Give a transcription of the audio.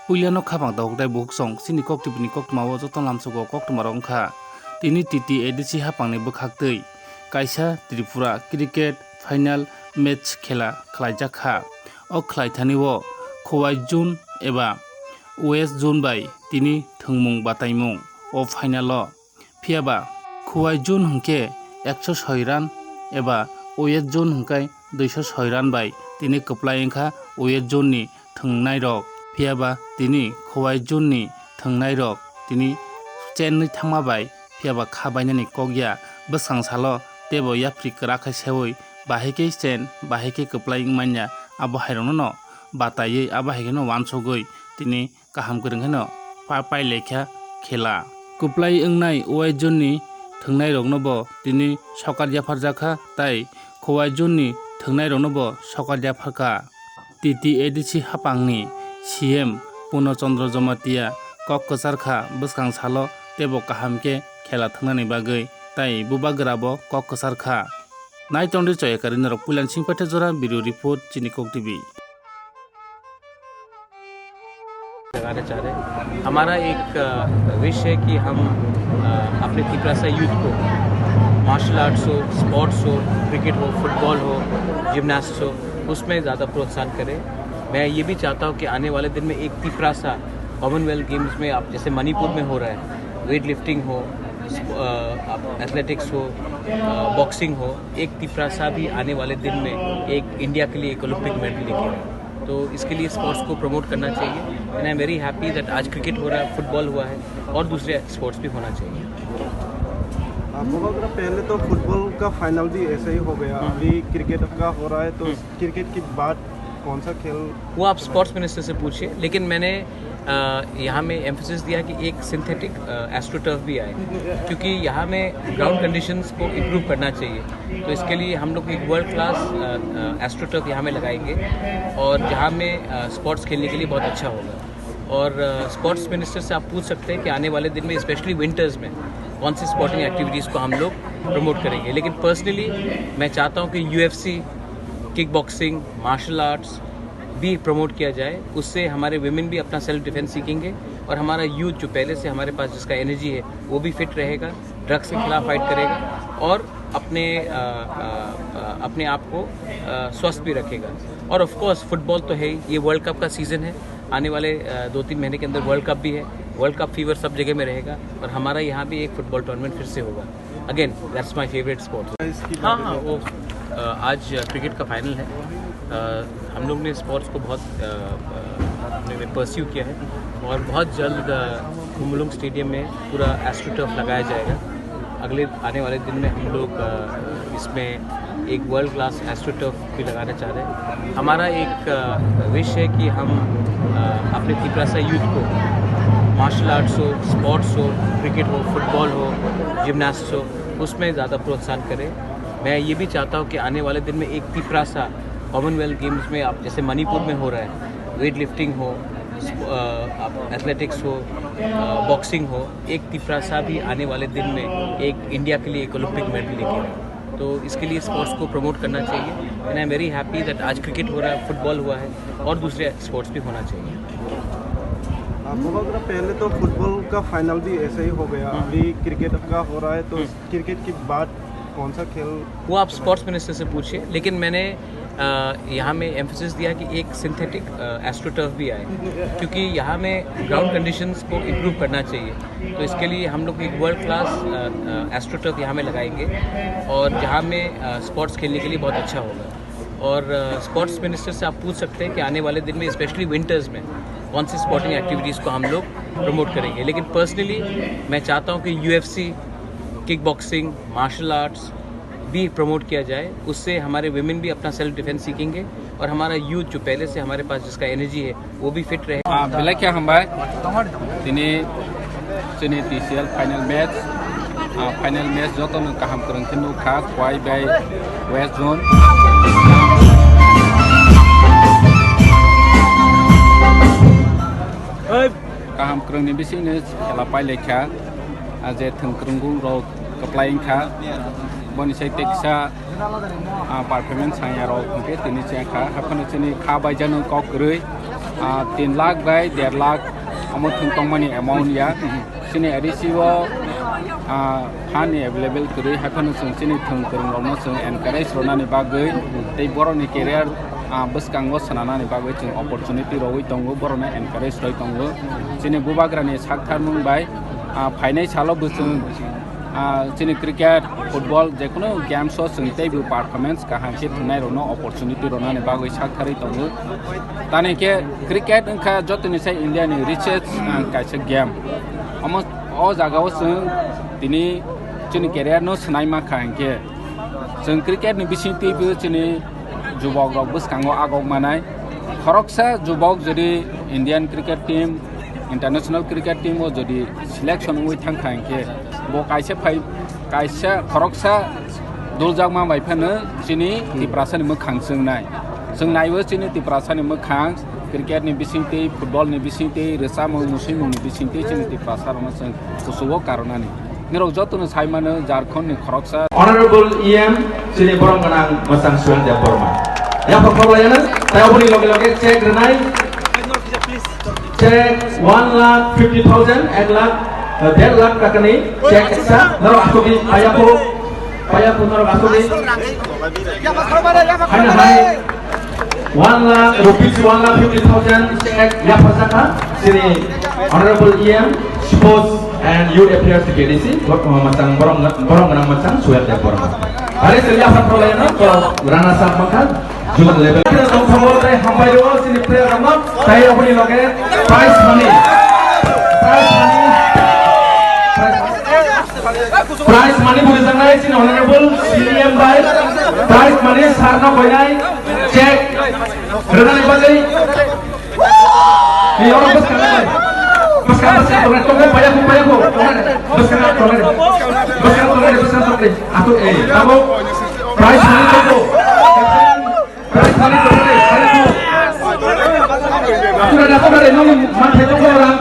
Puiliano khabang dawk dai buk song sini kok tipni kok mawo joton lamsugo kok tumarong kha tini titi edisi hapangni bwkhaktwi kaisa Tripura cricket final match khela khlaijak kha o khlaithani o Khowai June eba West Zone bai tini thwngmung bataimung o final o phiaba Khowai June hingke 106 run eba West Zone hingkai 206 run bai tini kwplai wngkha West Zone ni thwngnai rok phiaba tini Khowai June ni thwngnai rok tini chenni thangma bai phiaba khabainani kokya bwsang salo tebo yapri kwrak sewi bahike chen bahike kwplai wngmanya abo hairokno no bataiye abo haike no wansogoi tini kaham kwrwngkhe no pailekha khela kwplai wngnai West Zone ni thwngnai rokno bo tini sokar yapharjakha tai Khowai June ni thwngnai rokno bo sokar yapharka titi edisi hapangni CM Punochandra Jomatia kok kwcharkha bwskang salo tebo kahamke khela thwngnani bagwi tai bubagrabo kok kwcharkha naitonri choyakari narok puilan singpathe jora video report Chinikok TV। लगाना चाह रहे हैं। हमारा एक wish है कि हम अपने त्रिपुरा यूथ को मार्शल आर्ट्स हो, स्पोर्ट्स हो, क्रिकेट हो, फुटबॉल हो, जिम्नास्टिक्स हो, उसमें ज़्यादा प्रोत्साहन करें। मैं ये भी चाहता हूँ कि आने वाले दिन में एक त्रिपुरा कॉमनवेल्थ गेम्स में आप जैसे मणिपुर में हो रहा है, वेट लिफ्टिंग हो, एथलेटिक्स हो, बॉक्सिंग हो, एक त्रिपुरा भी आने वाले दिन में एक इंडिया के लिए एक ओलंपिक मेडल लेके आए। तो इसके लिए स्पोर्ट्स को प्रमोट करना चाहिए and I am very happy that आज क्रिकेट हो रहा है, फुटबॉल हुआ है और दूसरे स्पोर्ट्स भी होना चाहिए। पहले तो फुटबॉल का फाइनल भी ऐसे ही हो गया, अभी क्रिकेट का हो रहा है, तो क्रिकेट की बात कौन सा खेल वो आप स्पोर्ट्स मिनिस्टर से पूछिए, लेकिन मैंने यहाँ में एम्फेसिस दिया कि एक सिंथेटिक एस्ट्रोटर्फ भी आए, क्योंकि यहाँ में ग्राउंड कंडीशंस को इम्प्रूव करना चाहिए। तो इसके लिए हम लोग एक वर्ल्ड क्लास एस्ट्रोटर्फ यहाँ में लगाएंगे और जहाँ में स्पोर्ट्स खेलने के लिए बहुत अच्छा होगा। और स्पोर्ट्स मिनिस्टर से आप पूछ सकते हैं कि आने वाले दिन में स्पेशली विंटर्स में कौन सी स्पोर्टिंग एक्टिविटीज़ को हम लोग प्रमोट करेंगे। लेकिन पर्सनली मैं चाहता हूँ कि UFC, kickboxing, martial arts भी प्रमोट किया जाए, उससे हमारे विमेन भी अपना सेल्फ डिफेंस सीखेंगे और हमारा यूथ जो पहले से हमारे पास जिसका एनर्जी है वो भी फिट रहेगा, ड्रग्स के खिलाफ फाइट करेगा और अपने आप को स्वस्थ भी रखेगा। और ऑफ कोर्स फुटबॉल तो है ही, ये वर्ल्ड कप का सीज़न है, आने वाले 2-3 महीने के अंदर वर्ल्ड कप भी है, वर्ल्ड कप फीवर सब जगह में रहेगा और हमारा यहाँ भी एक फुटबॉल टूर्नामेंट फिर से होगा। Again that's my favourite sport. हाँ, वो आज क्रिकेट का फाइनल है। हम लोग ने स्पोर्ट्स को बहुत हमने परस्यू किया है और बहुत जल्द खुम्बुलुंग स्टेडियम में पूरा एस्ट्रोटर्फ लगाया जाएगा। अगले आने वाले दिन में हम लोग इसमें एक वर्ल्ड क्लास एस्ट्रोटर्फ भी लगाना चाह रहे हैं। हमारा एक विश है कि हम अपने त्रिपुरा यूथ को मार्शल आर्ट्स हो, स्पोर्ट्स हो, क्रिकेट हो, फुटबॉल हो, जिम्नास्टिक्स हो, उसमें ज़्यादा प्रोत्साहन करें। मैं ये भी चाहता हूँ कि आने वाले दिन में एक त्रिपुरा कॉमनवेल्थ गेम्स में आप जैसे मणिपुर में हो रहा है, वेट लिफ्टिंग हो, एथलेटिक्स हो, बॉक्सिंग हो, एक त्रिपुरा भी आने वाले दिन में एक इंडिया के लिए एक ओलंपिक मेडल लेके आए। तो इसके लिए स्पोर्ट्स को प्रमोट करना चाहिए and I am very happy that आज क्रिकेट हो रहा है, फुटबॉल हुआ है और दूसरे स्पोर्ट्स भी होना चाहिए। पहले तो फुटबॉल का फाइनल भी ऐसे ही हो गया, अभी क्रिकेट का हो रहा है, तो क्रिकेट की बात कौन सा खेल वो आप स्पोर्ट्स मिनिस्टर से पूछिए, लेकिन मैंने यहाँ में एम्फेसिस दिया कि एक सिंथेटिक एस्ट्रोटर्फ भी आए, क्योंकि यहाँ में ग्राउंड कंडीशंस को इम्प्रूव करना चाहिए। तो इसके लिए हम लोग एक वर्ल्ड क्लास एस्ट्रोटर्फ यहाँ में लगाएंगे और जहाँ में स्पोर्ट्स खेलने के लिए बहुत अच्छा होगा। और स्पोर्ट्स मिनिस्टर से आप पूछ सकते हैं कि आने वाले दिन में स्पेशली विंटर्स में कौन सी स्पोर्टिंग एक्टिविटीज़ को हम लोग प्रमोट करेंगे। लेकिन पर्सनली मैं चाहता हूँ कि UFC, kickboxing, martial arts भी प्रमोट किया जाए, उससे हमारे विमेन भी अपना सेल्फ डिफेंस सीखेंगे और हमारा यूथ जो पहले से हमारे पास जिसका एनर्जी है वो भी फिट रहेगा। बेलाय क्या हमबाय दिनै जोंनि TCL फाइनल मैच जतन गाहाम गोरोन्थि नुखा खवाय बाय वेस्ट जोन गाहाम गोरोंनि बिसिनो खेला पाइलेखा जे थोंख्रोंगु रक कप्लाइंखा बनिसाय टेक्सा परफॉर्मेंस सांया रक के तिनि चेखा हाफन चनि खा बायजानो ककरै 3 लाख बाय 1.5 लाख अमो थुंतंगमानि अमाउंट या सिनि एडिसिवो फानि अवेलेबल करै हाफानो जों सिनि थुंकरंनो जों एनकारेज रनानि बागै दै बर'नि केरियार बसकांगो सनानानि बागै जों अपॉर्चुनिटी रवै दंगो बर'नो एनकारेज रय दंगो सिनि बुबाग्रानि साकथार मुंबाय फाइनाल सालो बोसों जोंनि क्रिकेट फुटबल जेकुनु गेम्स जों तेबो परफॉर्मेंस काहांसे थुनाय रनो अपॉर्चुनिटी रनानि बागै साकथारै दंगो तानेके क्रिकेट ओंखा जतनिसे इंडियानि रिचेस्ट काइसे गेम अमो अ जागाव जों दिनै जोंनि केरियार नो सनाय मा काहांके जों क्रिकेट नि बिसिंतिबो जोंनि जुबक रक बसकांगो आगक मानाय खरकसा जुबक जदि Indian cricket team international cricket team ओ जदि सिलेक्शन वे थांखांके बो काइसे खरकसा दुलजागमा बायफानो जोंनि तिप्रासानि मोखां जोंनाय जों नायबो जोंनि तिप्रासानि मोखां क्रिकेट नि बिसिंति फुटबल नि बिसिंति रेसा मुसुमुनि बिसिंति जोंनि तिप्रासारनो जों कुसुगो कारनानि निरक जतनो साइमानो झारखंड नि खरकसा Honorable EM sini borong menang masang suan dia Borma. Ya performanya saya beri loge cek renai. Cek 1,50,000 and lakh 1.5 lakh kakani cek eksa naro asugi payapu naro asugi. Hanya hai 1 lakh rupees 1,50,000 cek ya pasaka sini Honorable EM sports and youth affairs PDC masang borong menang masang suan dia Borma. Hari selia performanya kalau rana sang makan juga level kita tahu semua dari hampai dua sini player ramah saya beri loge prize money boleh sangai sini honorable CM by prize money sarna boleh cek renang ibadah ini orang bos kan tunggu payaku bos kan atau kamu prize money tunggu sudah dapat dari nol, mantai tunggu orang